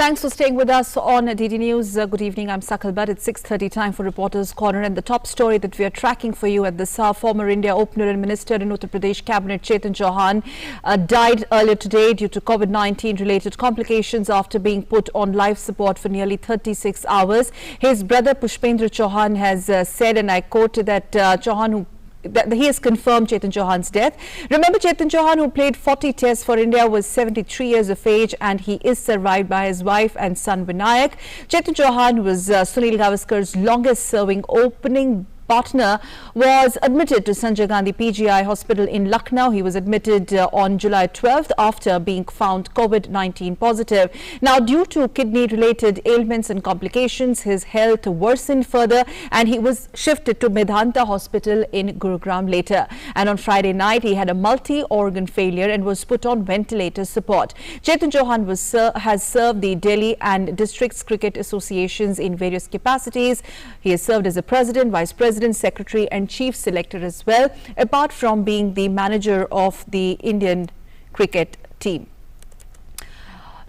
Thanks for staying with us on DD News. Good evening, I'm Sakal Bhatt. It's 6:30 time for Reporters Corner, and the top story that we are tracking for you at this hour, former India opener and minister in Uttar Pradesh cabinet Chetan Chauhan died earlier today due to COVID-19 related complications after being put on life support for nearly 36 hours. His brother Pushpendra Chauhan has said, and I quote, that he has confirmed Chetan Chauhan's death. Remember, Chetan Chauhan, who played 40 tests for India, was 73 years of age, and he is survived by his wife and son Vinayak. Chetan Chauhan was Sunil Gavaskar's longest serving opening partner, was admitted to Sanjay Gandhi PGI hospital in Lucknow. He was admitted on July 12th after being found COVID-19 positive. Now, due to kidney-related ailments and complications, his health worsened further and he was shifted to Medanta Hospital in Gurugram later. And on Friday night, he had a multi-organ failure and was put on ventilator support. Chetan Chauhan has served the Delhi and Districts Cricket Associations in various capacities. He has served as a president, vice president, secretary and chief selector as well, apart from being the manager of the Indian cricket team.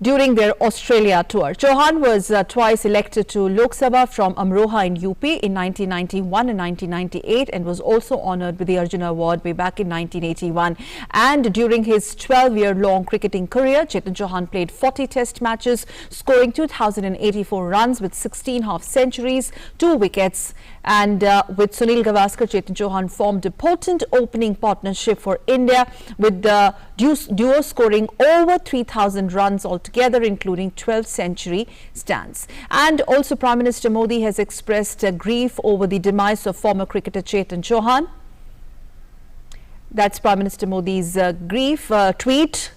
During their Australia tour, Chauhan was twice elected to Lok Sabha from Amroha in UP in 1991 and 1998 and was also honoured with the Arjuna Award way back in 1981. And during his 12-year-long cricketing career, Chetan Chauhan played 40 test matches, scoring 2,084 runs with 16 half-centuries, 2 wickets. And with Sunil Gavaskar, Chetan Chauhan formed a potent opening partnership for India, with the duo scoring over 3,000 runs altogether, including 12-century stands. And also Prime Minister Modi has expressed grief over the demise of former cricketer Chetan Chauhan. That's Prime Minister Modi's grief tweet.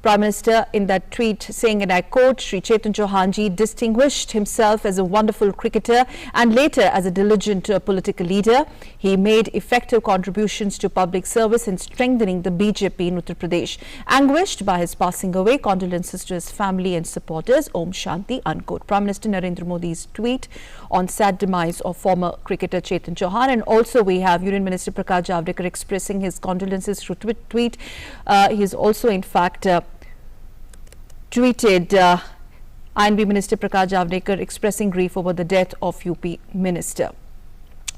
Prime Minister in that tweet saying, and I quote, Shri Chetan Chauhan ji distinguished himself as a wonderful cricketer and later as a diligent political leader. He made effective contributions to public service and strengthening the BJP in Uttar Pradesh. Anguished by his passing away, condolences to his family and supporters. Om Shanti, unquote. Prime Minister Narendra Modi's tweet on sad demise of former cricketer Chetan Chauhan. And also we have Union Minister Prakash Javadekar expressing his condolences through tweet. He is also in fact tweeted INB Minister Prakash Javadekar expressing grief over the death of UP Minister.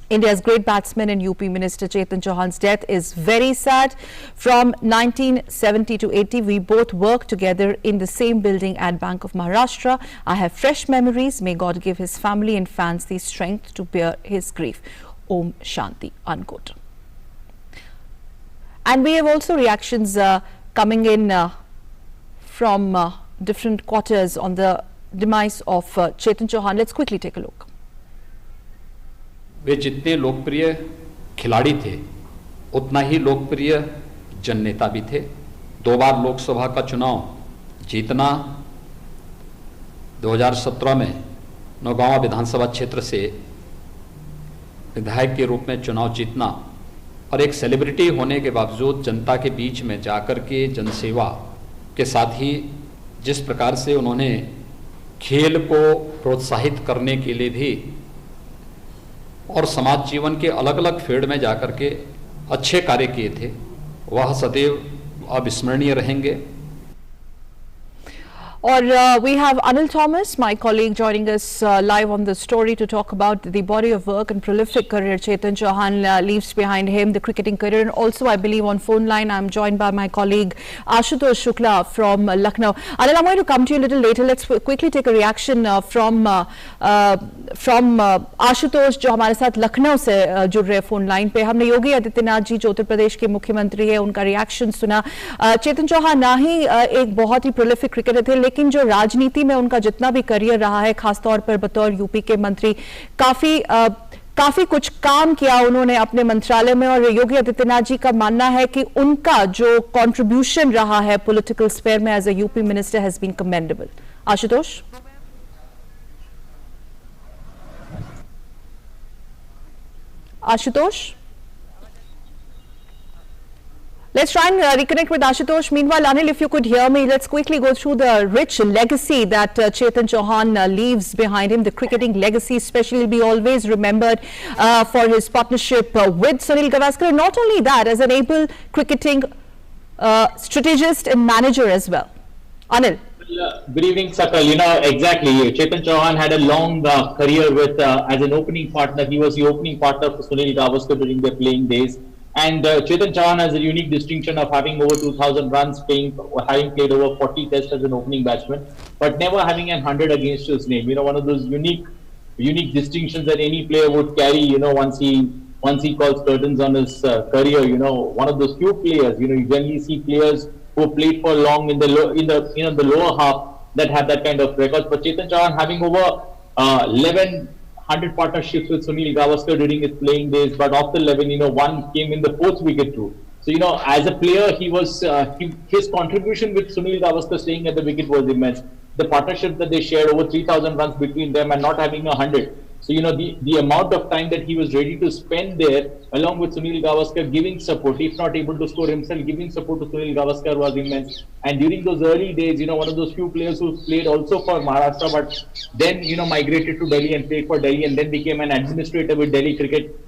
India's great batsman and UP Minister Chetan Chauhan's death is very sad. From 1970 to 80, we both worked together in the same building at Bank of Maharashtra. I have fresh memories. May God give his family and fans the strength to bear his grief. Om Shanti, unquote. And we have also reactions coming in from different quarters on the demise of Chetan Chauhan. Let's quickly take a look. वे जितने लोकप्रिय खिलाड़ी थे, उतना ही लोकप्रिय जननेता भी थे। 2 बार लोकसभा का चुनाव जीतना, 2017 में नौगांवा विधानसभा क्षेत्र से विधायक के रूप में चुनाव जीतना और एक सेलिब्रिटी होने के बावजूद जनता के बीच में जाकर के जनसेवा के साथ ही जिस प्रकार से उन्होंने खेल को प्रोत्साहित करने के लिए भी और समाज जीवन के अलग अलग फील्ड में जाकर के अच्छे कार्य किए थे, वह सदैव अविस्मरणीय रहेंगे। Or we have Anil Thomas, my colleague, joining us live on the story to talk about the body of work and prolific career Chetan Chauhan leaves behind him, the cricketing career. And also, I believe on phone line, I'm joined by my colleague Ashutosh Shukla from Lucknow. Anil, I'm going to come to you a little later. Let's quickly take a reaction from Ashutosh, जो हमारे साथ लखनऊ से जुड़ रहे phone line पे। हमने योगी आदित्यनाथ जी, जो उत्तर प्रदेश के मुख्यमंत्री है, उनका रिएक्शन सुना। चेतन चौहान ना ही एक बहुत ही प्रोलिफिक क्रिकेटर थे, लेकिन जो राजनीति में उनका जितना भी करियर रहा है, खासतौर पर बतौर यूपी के मंत्री, काफी कुछ काम किया उन्होंने अपने मंत्रालय में। और योगी आदित्यनाथ जी का मानना है कि उनका जो कंट्रीब्यूशन रहा है पॉलिटिकल स्फीयर में as a UP minister has been commendable. Ashutosh, let's try and reconnect with Ashutosh. Meanwhile, Anil, if you could hear me, let's quickly go through the rich legacy that Chetan Chauhan leaves behind him. The cricketing legacy especially will be always remembered for his partnership with Sunil Gavaskar. Not only that, as an able cricketing strategist and manager as well. Anil. Good evening, Sakal. Exactly. Chetan Chauhan had a long career with as an opening partner. He was the opening partner for Sunil Gavaskar during their playing days. And Chetan Chauhan has a unique distinction of having over 2,000 runs, having played over 40 tests as an opening batsman, but never having 100 against his name. One of those unique distinctions that any player would carry. Once he calls curtains on his career. One of those few players. You generally see players who played for long in the lower half that have that kind of records. But Chetan Chauhan having over 1,100 partnerships with Sunil Gavaskar during his playing days, but of the 11, one came in the 4th wicket too. So as a player, his contribution with Sunil Gavaskar staying at the wicket was immense. The partnership that they shared, over 3,000 runs between them, and not having 100. So the amount of time that he was ready to spend there, along with Sunil Gavaskar, giving support, if not able to score himself, giving support to Sunil Gavaskar was immense. And during those early days, one of those few players who played also for Maharashtra, but then migrated to Delhi and played for Delhi, and then became an administrator with Delhi cricket,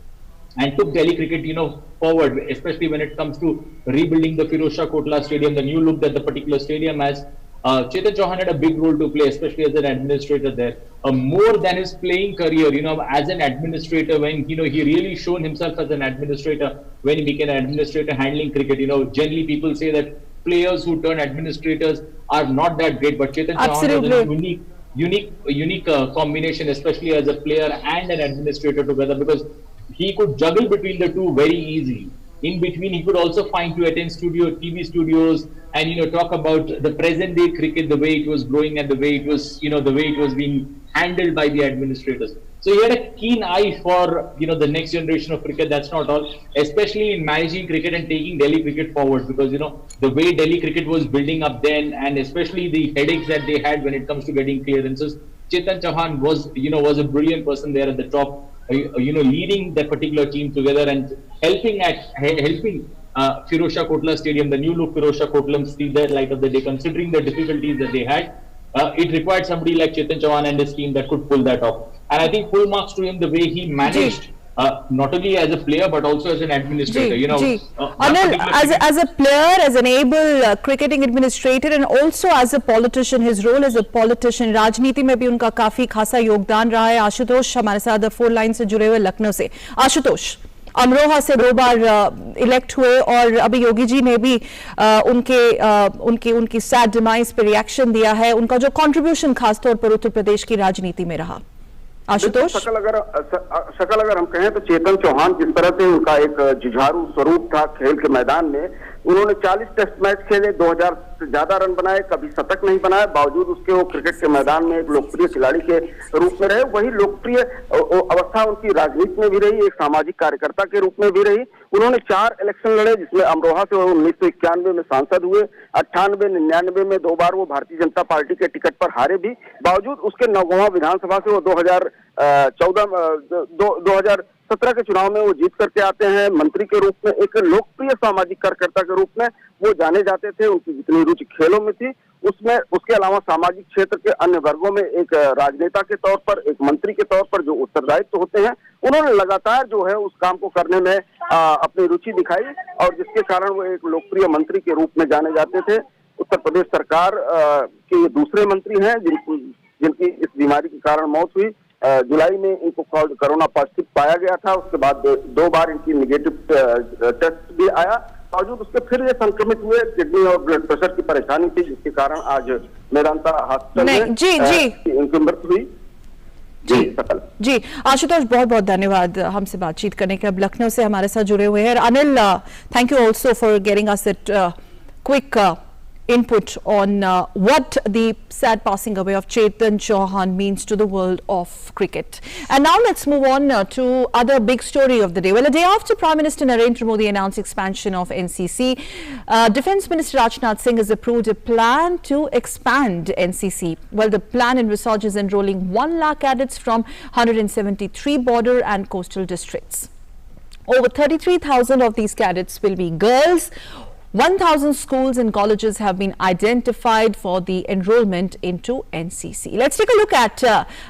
and took Delhi cricket, forward, especially when it comes to rebuilding the Firozshah Kotla Stadium, the new look that the particular stadium has. Chetan Chauhan had a big role to play, especially as an administrator there. More than his playing career, as an administrator, when he really shown himself as an administrator when he became an administrator handling cricket. Generally people say that players who turn administrators are not that great, but Chetan Chauhan has a unique combination, especially as a player and an administrator together, because he could juggle between the two very easily. In between, he could also find to attend TV studios, and talk about the present day cricket, the way it was growing and the way it was, the way it was being handled by the administrators. So he had a keen eye for the next generation of cricket. That's not all, especially in managing cricket and taking Delhi cricket forward, because the way Delhi cricket was building up then, and especially the headaches that they had when it comes to getting clearances. Chetan Chauhan was a brilliant person there at the top. Leading that particular team together and helping Firozshah Kotla Stadium, the new look Firozshah Kotla, see the light of the day, considering the difficulties that they had. It required somebody like Chetan Chauhan and his team that could pull that off. And I think full marks to him, the way he managed, not only as a player but also as an administrator. Anil, as a player, as an able cricketing administrator, and also as a politician, his role as a politician, राजनीति में भी उनका काफी खासा योगदान रहा है. आशुतोष हमारे साथ 4 लाइन से जुड़े हुए लखनऊ से. आशुतोष, अमरोहा से 2 बार इलेक्ट हुए, और अभी योगी जी ने भी उनकी सैड डिमाइस पे रिएक्शन दिया है. उनका जो कंट्रीब्यूशन खासतौर पर उत्तर प्रदेश की राजनीति में रहा. आशुतोष, शकल अगर हम कहें तो चेतन चौहान जिस तरह से उनका एक जुझारू स्वरूप था खेल के मैदान में, उन्होंने 40 टेस्ट मैच खेले, 2000 से ज्यादा रन बनाए, कभी शतक नहीं बनाए, बावजूद उसके वो क्रिकेट के मैदान में एक लोकप्रिय खिलाड़ी के रूप में रहे. वही लोकप्रिय अवस्था उनकी राजनीति में भी रही, एक सामाजिक कार्यकर्ता के रूप में भी रही. उन्होंने 4 इलेक्शन लड़े, जिसमें अमरोहा से 1991 में सांसद हुए, 98, 99 में 2 बार वो भारतीय जनता पार्टी के टिकट पर हारे भी. बावजूद उसके 9वां विधानसभा से वो 2017 के चुनाव में वो जीत करके आते हैं. मंत्री के रूप में, एक लोकप्रिय सामाजिक कार्यकर्ता के रूप में वो जाने जाते थे. उनकी जितनी रुचि खेलों में थी, उसके अलावा सामाजिक क्षेत्र के अन्य वर्गों में एक राजनेता के तौर पर, एक मंत्री के तौर पर जो उत्तरदायित्व होते हैं, उन्होंने लगातार जो है उस काम को करने में अपनी रुचि दिखाई, और जिसके कारण वो एक लोकप्रिय मंत्री के रूप में जाने जाते थे. उत्तर प्रदेश सरकार के ये दूसरे मंत्री हैं जिनकी इस बीमारी के कारण मौत हुई. जुलाई में इनको कोरोना पॉजिटिव पाया गया था. उसके बाद 2 बार इनकी निगेटिव टेस्ट भी आया. बावजूद उसके फिर ये संक्रमित हुए, किडनी और ब्लड प्रेशर की परेशानी थी, जिसके कारण आज मेदांता हॉस्पिटल में इनकी मृत्यु हुई. जी आशुतोष, बहुत बहुत धन्यवाद हमसे बातचीत करने के. अब लखनऊ से हमारे साथ जुड़े हुए हैं Anil. Thank you also for giving us that quick input on what the sad passing away of Chetan Chauhan means to the world of cricket. And now let's move on to other big story of the day. Well, a day after Prime Minister Narendra Modi announced expansion of NCC, Defence Minister Rajnath Singh has approved a plan to expand NCC. Well, the plan envisages enrolling 1 lakh cadets from 173 border and coastal districts. Over 33,000 of these cadets will be girls. 1,000 schools and colleges have been identified for the enrollment into NCC. Let's take a look at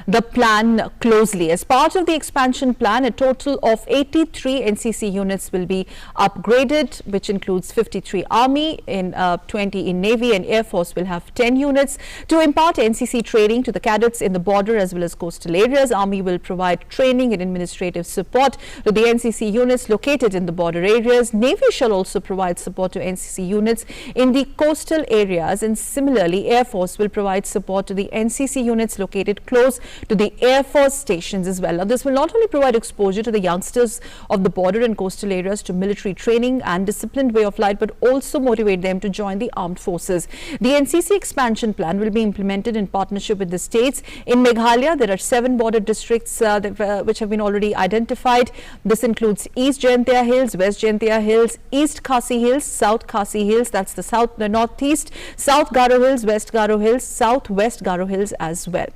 the plan closely. As part of the expansion plan, a total of 83 NCC units will be upgraded, which includes 53 Army, 20 in Navy, and Air Force will have 10 units to impart NCC training to the cadets in the border as well as coastal areas. Army will provide training and administrative support to the NCC units located in the border areas. Navy shall also provide support to NCC units in the coastal areas, and similarly Air Force will provide support to the NCC units located close to the Air Force stations as well. Now, this will not only provide exposure to the youngsters of the border and coastal areas to military training and disciplined way of life, but also motivate them to join the armed forces. The NCC expansion plan will be implemented in partnership with the states. In Meghalaya, there are 7 border districts which have been already identified. This includes East Jaintia Hills, West Jaintia Hills, East Khasi Hills, South Khasi Hills, that's the northeast, South Garo Hills, West Garo Hills, Southwest Garo Hills as well.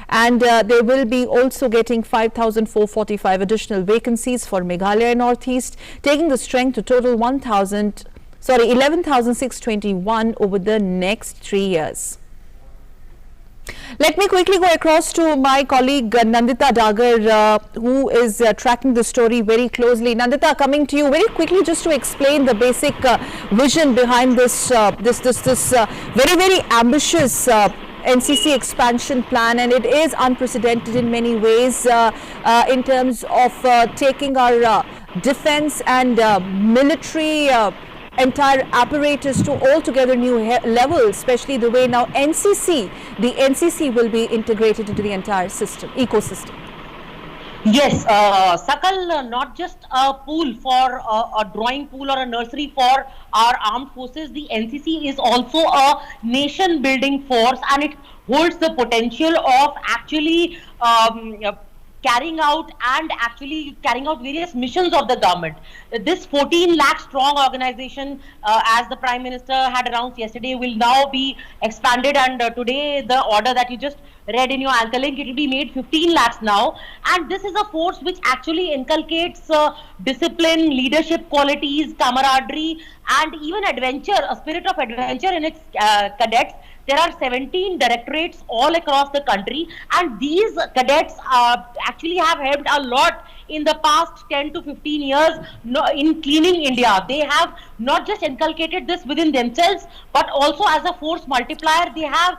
And they will be also getting 5,445 additional vacancies for Meghalaya Northeast, taking the strength to total 11,621 over the next 3 years. Let me quickly go across to my colleague Nandita Dagar, who is tracking the story very closely. Nandita, coming to you very quickly just to explain the basic vision behind this very ambitious NCC expansion plan, and it is unprecedented in many ways in terms of taking our defense and military entire apparatus to altogether new level, especially the way now the NCC will be integrated into the entire ecosystem. Yes, Sakal, not just a pool for a drawing pool or a nursery for our armed forces, the NCC is also a nation building force, and it holds the potential of actually carrying out various missions of the government. This 14 lakh strong organization, as the Prime Minister had announced yesterday, will now be expanded, and today the order that you just read in your anchor link, it will be made 15 lakhs now, and this is a force which actually inculcates discipline, leadership qualities, camaraderie, and even adventure, a spirit of adventure in its cadets. There are 17 directorates all across the country, and these cadets actually have helped a lot in the past 10 to 15 years in cleaning India. They have not just inculcated this within themselves, but also as a force multiplier. They have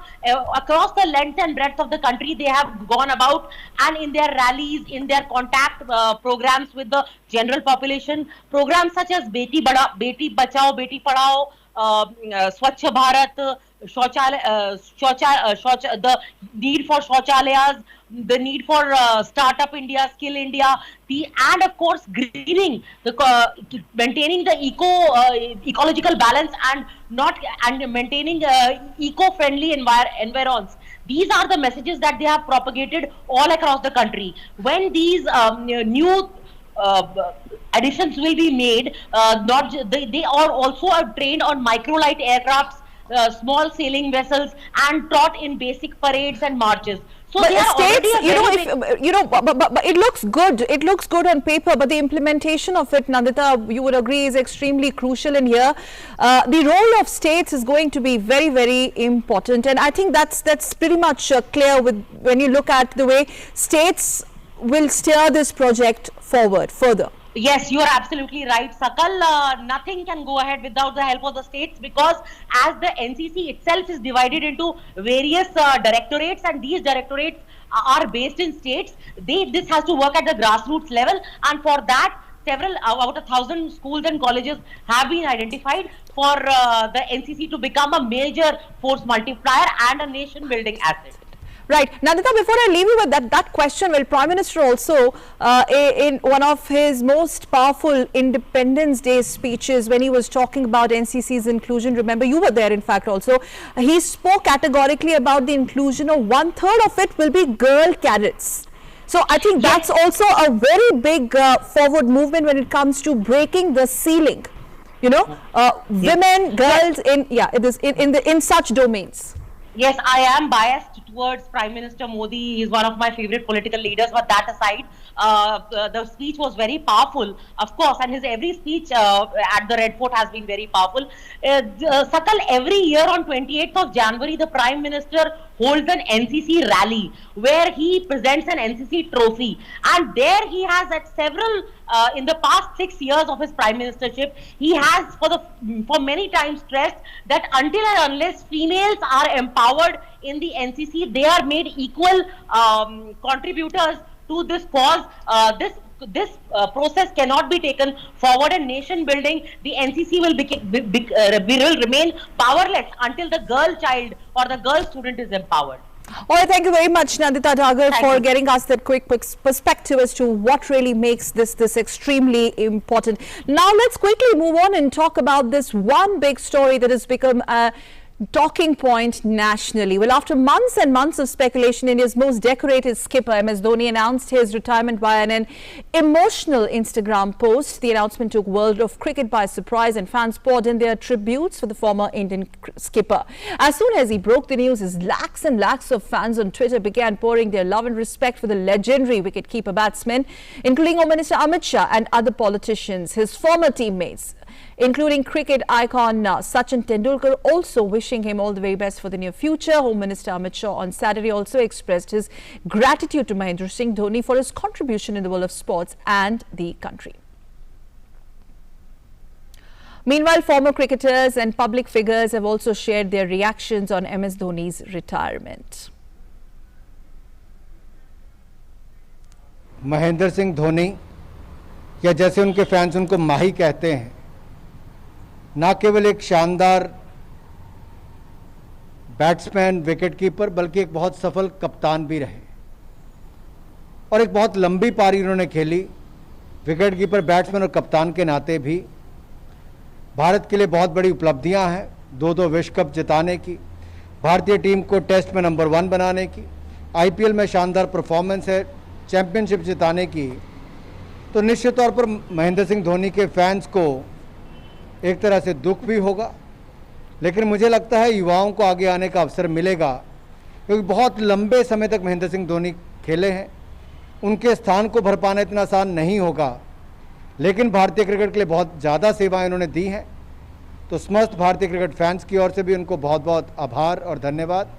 across the length and breadth of the country, they have gone about, and in their rallies, in their contact programs with the general population, programs such as Beti Bachao, Beti Padhao, Swachh Bharat, the need for Shauchalayas, the need for Startup India, Skill India, and of course greening, maintaining the ecological balance and maintaining eco-friendly environs. These are the messages that they have propagated all across the country. When these new additions will be made, they are also trained on microlight aircrafts, small sailing vessels, and taught in basic parades and marches. So but states, but it looks good. It looks good on paper, but the implementation of it, Nandita, you would agree, is extremely crucial in here. The role of states is going to be very, very important, and I think that's pretty much clear when you look at the way states will steer this project forward further. Yes, you are absolutely right, Sakal. Nothing can go ahead without the help of the states, because as the NCC itself is divided into various directorates, and these directorates are based in states, this has to work at the grassroots level, and for that several, about 1,000 schools and colleges have been identified for the NCC to become a major force multiplier and a nation building asset. Right. Nandita, before I leave you with that question, well, Prime Minister also, in one of his most powerful Independence Day speeches, when he was talking about NCC's inclusion, remember you were there in fact also, he spoke categorically about the inclusion of 1/3 of it will be girl cadets. So I think that's also a very big forward movement when it comes to breaking the ceiling, women, girls in such domains. Yes, I am biased towards Prime Minister Modi. He's one of my favorite political leaders. But that aside, the speech was very powerful, of course, and his every speech at the Red Fort has been very powerful. Sakal, every year on 28th of January, the Prime Minister holds an NCC rally where he presents an NCC trophy, and there he has at several in the past 6 years of his prime ministership, he has for many times stressed that until and unless females are empowered in the NCC, they are made equal contributors to this cause. This process cannot be taken forward in nation building. The NCC will remain powerless until the girl child or the girl student is empowered. All right, thank you very much, Nandita Dagar, for getting us that quick perspective as to what really makes this extremely important. Now, let's quickly move on and talk about this one big story that has become a talking point nationally. Well, after months and months of speculation, India's most decorated skipper, MS Dhoni, announced his retirement via an emotional Instagram post. The announcement took world of cricket by surprise, and fans poured in their tributes for the former Indian skipper. As soon as he broke the news, his lakhs and lakhs of fans on Twitter began pouring their love and respect for the legendary wicketkeeper batsman, including Home Minister Amit Shah and other politicians, his former teammates, including cricket icon Sachin Tendulkar, also wishing him all the very best for the near future. Home Minister Amit Shah on Saturday also expressed his gratitude to Mahendra Singh Dhoni for his contribution in the world of sports and the country. Meanwhile, former cricketers and public figures have also shared their reactions on MS Dhoni's retirement. Mahendra Singh Dhoni, या जैसे उनके fans उनको माही कहते हैं, ना केवल एक शानदार बैट्समैन, विकेटकीपर, बल्कि एक बहुत सफल कप्तान भी रहे और एक बहुत लंबी पारी उन्होंने खेली। विकेटकीपर, बैट्समैन और कप्तान के नाते भी भारत के लिए बहुत बड़ी उपलब्धियां हैं। 2 विश्व कप जिताने की, भारतीय टीम को टेस्ट में नंबर 1 बनाने की, आईपीएल में शानदार परफॉर्मेंस है, चैंपियनशिप जिताने की। तो निश्चित तौर पर महेंद्र सिंह धोनी के फैंस को एक तरह से दुख भी होगा, लेकिन मुझे लगता है युवाओं को आगे आने का अवसर मिलेगा, क्योंकि बहुत लंबे समय तक महेंद्र सिंह धोनी खेले हैं। उनके स्थान को भर पाना इतना आसान नहीं होगा, लेकिन भारतीय क्रिकेट के लिए बहुत ज़्यादा सेवाएं उन्होंने दी हैं। तो समस्त भारतीय क्रिकेट फैंस की ओर से भी उनको बहुत बहुत आभार और धन्यवाद।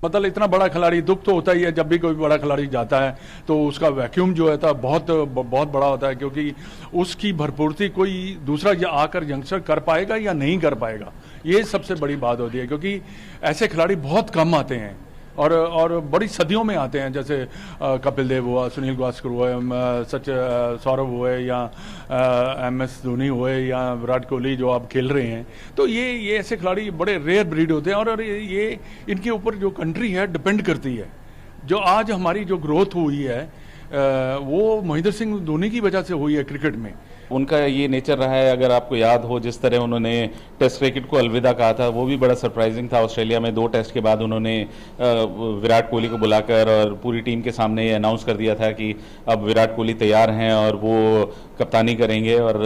मतलब इतना बड़ा खिलाड़ी, दुख तो होता ही है जब भी कोई बड़ा खिलाड़ी जाता है, तो उसका वैक्यूम जो है बहुत बड़ा होता है, क्योंकि उसकी भरपूर्ति कोई दूसरा आकर यंगस्टर कर पाएगा या नहीं कर पाएगा, ये सबसे बड़ी बात होती है। क्योंकि ऐसे खिलाड़ी बहुत कम आते हैं और बड़ी सदियों में आते हैं, जैसे कपिल देव हुआ, सुनील गावस्कर हुए, सौरभ हुए, या MS धोनी हुए, या विराट कोहली जो आप खेल रहे हैं। तो ये ऐसे खिलाड़ी बड़े रेयर ब्रीड होते हैं और ये इनके ऊपर जो कंट्री है डिपेंड करती है। जो आज हमारी जो ग्रोथ हुई है वो महेंद्र सिंह धोनी की वजह से हुई है क्रिकेट में। उनका ये नेचर रहा है, अगर आपको याद हो जिस तरह उन्होंने टेस्ट क्रिकेट को अलविदा कहा था, वो भी बड़ा सरप्राइजिंग था। ऑस्ट्रेलिया में 2 टेस्ट के बाद उन्होंने विराट कोहली को बुलाकर और पूरी टीम के सामने ये अनाउंस कर दिया था कि अब विराट कोहली तैयार हैं और वो कप्तानी करेंगे और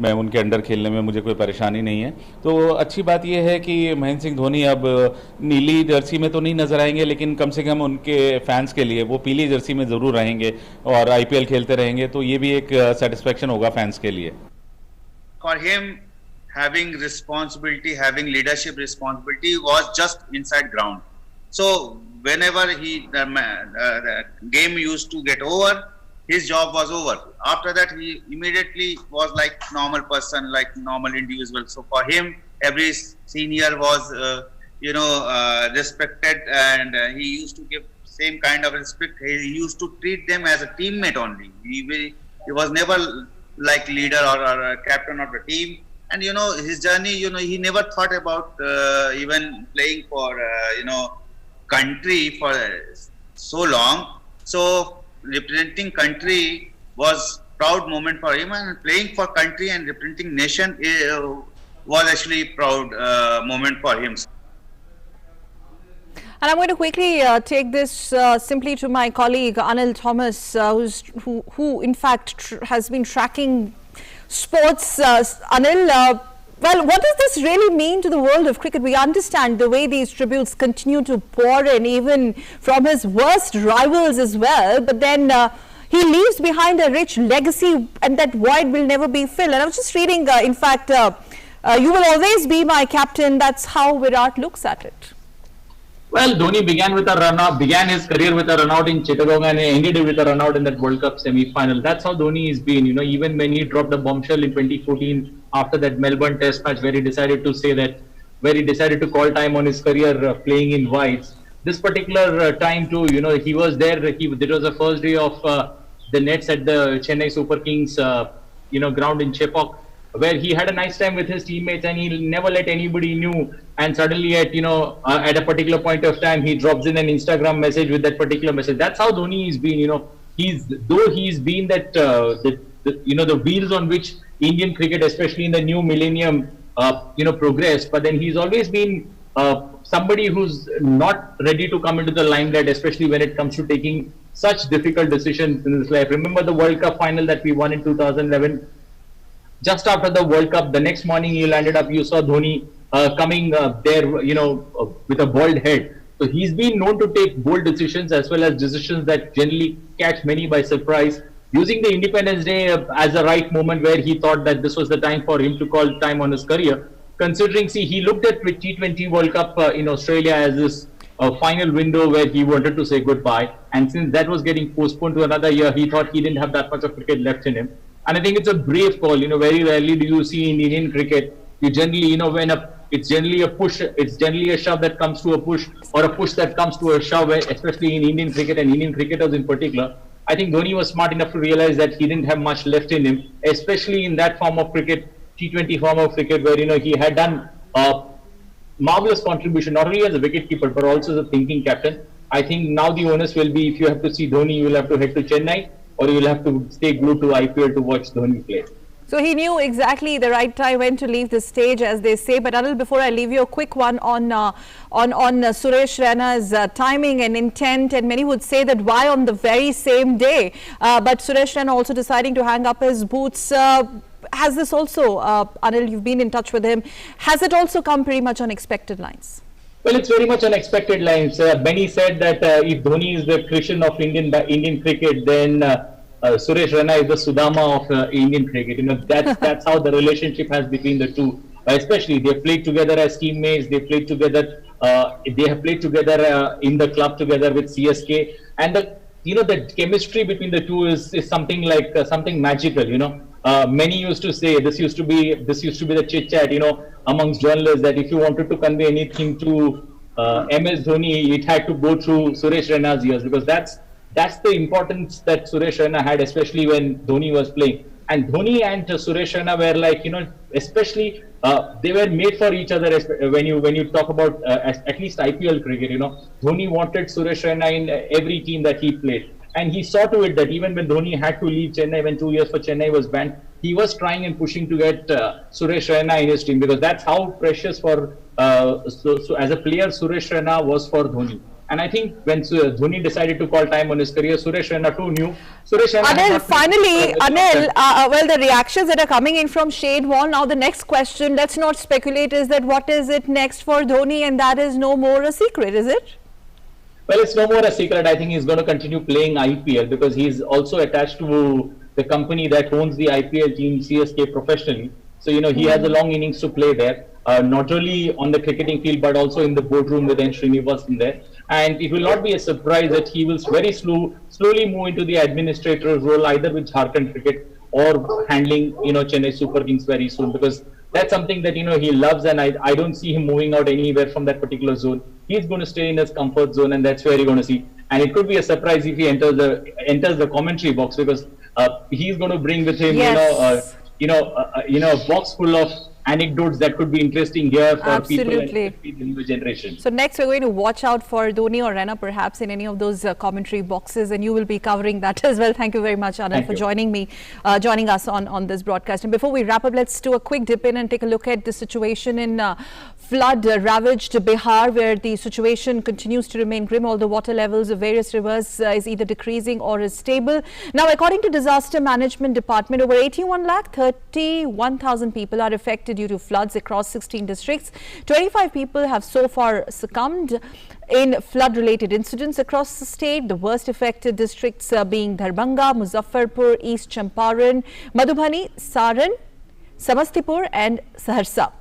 मैं उनके अंडर खेलने में मुझे कोई परेशानी नहीं है। तो अच्छी बात यह है कि महेंद्र सिंह धोनी अब नीली जर्सी में तो नहीं नजर आएंगे, लेकिन कम से कम उनके फैंस के लिए वो पीली जर्सी में ज़रूर रहेंगे और IPL खेलते रहेंगे, तो ये भी एक सेटिस्फेक्शन होगा फैंस के लिए। For him, having responsibility, having leadership responsibility was just inside ground. So whenever the game used to get over, his job was over. After that, he immediately was like normal person, like normal individual. So for him, every senior was, respected, and he used to give same kind of respect. He used to treat them as a teammate only. He was never like leader or a captain of the team. And his journey, he never thought about even playing for country for so long. So representing country was proud moment for him, and playing for country and representing nation was actually proud moment for him. And I'm going to quickly take this simply to my colleague Anil Thomas, who in fact has been tracking sports. Anil, Well, what does this really mean to the world of cricket? We understand the way these tributes continue to pour in, even from his worst rivals as well. But then he leaves behind a rich legacy, and that void will never be filled. And I was just reading, in fact, you will always be my captain. That's how Virat looks at it. Well, Dhoni began his career with a run out in Chittagong and ended it with a run out in that World Cup semi-final. That's how Dhoni has been, even when he dropped a bombshell in 2014 after that Melbourne Test match where he decided to call time on his career playing in whites. This particular time too, he was there. It was the first day of the nets at the Chennai Super Kings, ground in Chepauk, where he had a nice time with his teammates and he never let anybody know. And suddenly at a particular point of time, he drops in an Instagram message with that particular message. That's how Dhoni has been, he's been that, the wheels on which Indian cricket, especially in the new millennium, progressed. But then he's always been somebody who's not ready to come into the limelight, especially when it comes to taking such difficult decisions in his life. Remember the World Cup final that we won in 2011? Just after the World Cup, the next morning you saw Dhoni coming there, with a bald head. So he's been known to take bold decisions as well as decisions that generally catch many by surprise, using the Independence Day as the right moment where he thought that this was the time for him to call time on his career. Considering, he looked at T20 World Cup in Australia as this final window where he wanted to say goodbye. And since that was getting postponed to another year, he thought he didn't have that much of cricket left in him. And I think it's a brave call. Very rarely do you see in Indian cricket, you generally, it's generally a push, it's generally a shove that comes to a push, or a push that comes to a shove, especially in Indian cricket and Indian cricketers in particular. I think Dhoni was smart enough to realize that he didn't have much left in him, especially in that form of cricket, T20 form of cricket, where, he had done marvelous contribution, not only as a wicketkeeper, but also as a thinking captain. I think now the onus will be, if you have to see Dhoni, you will have to head to Chennai, or you will have to stay glued to IPL to watch Dhoni play. So he knew exactly the right time when to leave the stage, as they say. But Anil, before I leave you, a quick one on Suresh Raina's timing and intent. And many would say that why on the very same day? But Suresh Raina also deciding to hang up his boots. Has this also, Anil, you've been in touch with him, has it also come pretty much on expected lines? Well, it's very much on expected lines. Benny said that if Dhoni is the Krishna of Indian cricket, then Suresh Raina is the Sudama of Indian cricket. That's how the relationship has between the two. Especially, they played together as teammates. They played together. They have played together in the club together with CSK, and the chemistry between the two is something like something magical. Many used to say this used to be the chit chat, amongst journalists, that if you wanted to convey anything to MS Dhoni, it had to go through Suresh Raina's ears, because that's the importance that Suresh Raina had, especially when Dhoni was playing. And Dhoni and Suresh Raina were like, especially they were made for each other. When you talk about at least IPL cricket, Dhoni wanted Suresh Raina in every team that he played. And he saw to it that even when Dhoni had to leave Chennai, when 2 years for Chennai was banned, he was trying and pushing to get Suresh Raina in his team, because that's how precious for so as a player Suresh Raina was for Dhoni. And I think when Dhoni decided to call time on his career, Suresh Raina too knew. Suresh Raina Anil, finally, well, the reactions that are coming in from Shade Wall. Now the next question, let's not speculate, is that what is it next for Dhoni, and that is no more a secret, is it? Well, it's no more a secret. I think he's going to continue playing IPL, because he's also attached to the company that owns the IPL team, CSK, professionally. So, he has a long innings to play there, not only on the cricketing field, but also in the boardroom with N. Srinivasan there. And it will not be a surprise that he will very slowly move into the administrator's role, either with Jharkhand cricket or handling, Chennai Super Kings very soon, because that's something that, he loves, and I don't see him moving out anywhere from that particular zone. He's going to stay in his comfort zone, and that's where you're going to see. And it could be a surprise if he enters the commentary box, because he's going to bring with him, yes, a box full of anecdotes that could be interesting here for absolutely people in the new generation. So next we're going to watch out for Dhoni or Raina perhaps in any of those commentary boxes, and you will be covering that as well. Thank you very much, Anand, for joining us on this broadcast. And before we wrap up, let's do a quick dip in and take a look at the situation in flood-ravaged Bihar, where the situation continues to remain grim. Although water levels of various rivers is either decreasing or is stable. Now, according to Disaster Management Department, over 81,31,000 people are affected due to floods across 16 districts. 25 people have so far succumbed in flood-related incidents across the state. The worst affected districts being Darbhanga, Muzaffarpur, East Champaran, Madhubani, Saran, Samastipur and Saharsa.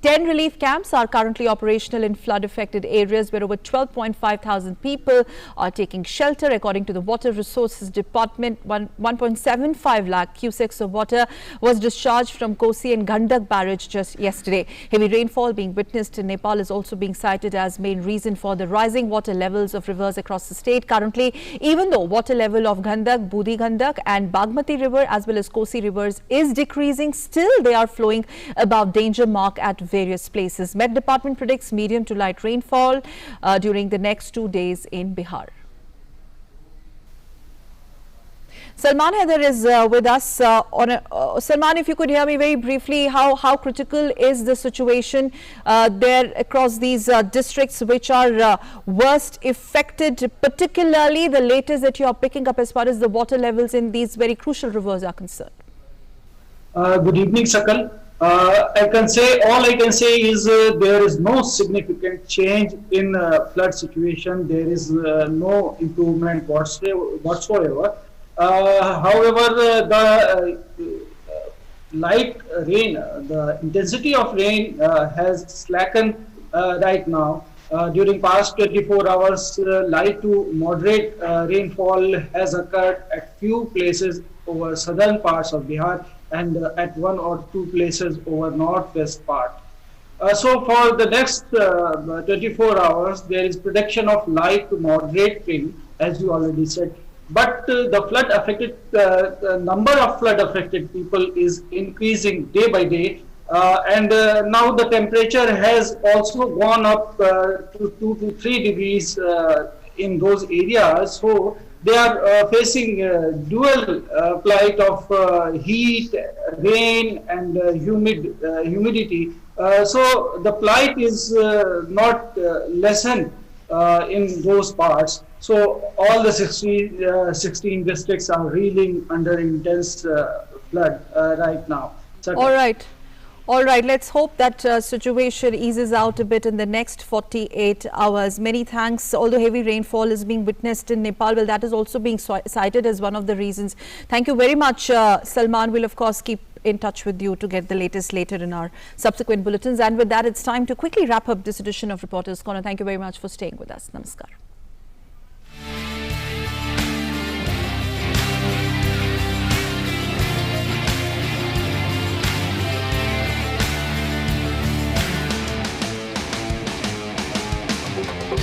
10 relief camps are currently operational in flood-affected areas where over 12.5 thousand people are taking shelter. According to the Water Resources Department, 1.75 lakh cusecs of water was discharged from Kosi and Gandak barrage just yesterday. Heavy rainfall being witnessed in Nepal is also being cited as main reason for the rising water levels of rivers across the state. Currently, even though water level of Gandak, Budi Gandak and Bagmati river as well as Kosi rivers is decreasing, still they are flowing above danger mark at various places. Met Department predicts medium to light rainfall during the next 2 days in Bihar. Salman Haider is with us. Salman, if you could hear me very briefly, how critical is the situation there across these districts which are worst affected, particularly the latest that you are picking up as far as the water levels in these very crucial rivers are concerned? Good evening, Sakal. All I can say is there is no significant change in flood situation. There is no improvement whatsoever. However, the light rain, the intensity of rain has slackened right now. During past 24 hours, light to moderate rainfall has occurred at few places over southern parts of Bihar and at 1 or 2 places over northwest part. So for the next 24 hours, there is prediction of light to moderate rain, as you already said. But the flood affected, the number of flood affected people is increasing day by day. And now the temperature has also gone up to 2 to 3 degrees in those areas. So they are facing dual plight of heat, rain and humidity. So the plight is not lessened in those parts. So all the 16 districts are reeling under intense flood right now. All right, let's hope that situation eases out a bit in the next 48 hours. Many thanks. Although heavy rainfall is being witnessed in Nepal, well, that is also being cited as one of the reasons. Thank you very much, Salman. We'll of course keep in touch with you to get the latest later in our subsequent bulletins. And with that, it's time to quickly wrap up this edition of Reporters Corner. Thank you very much for staying with us. Namaskar.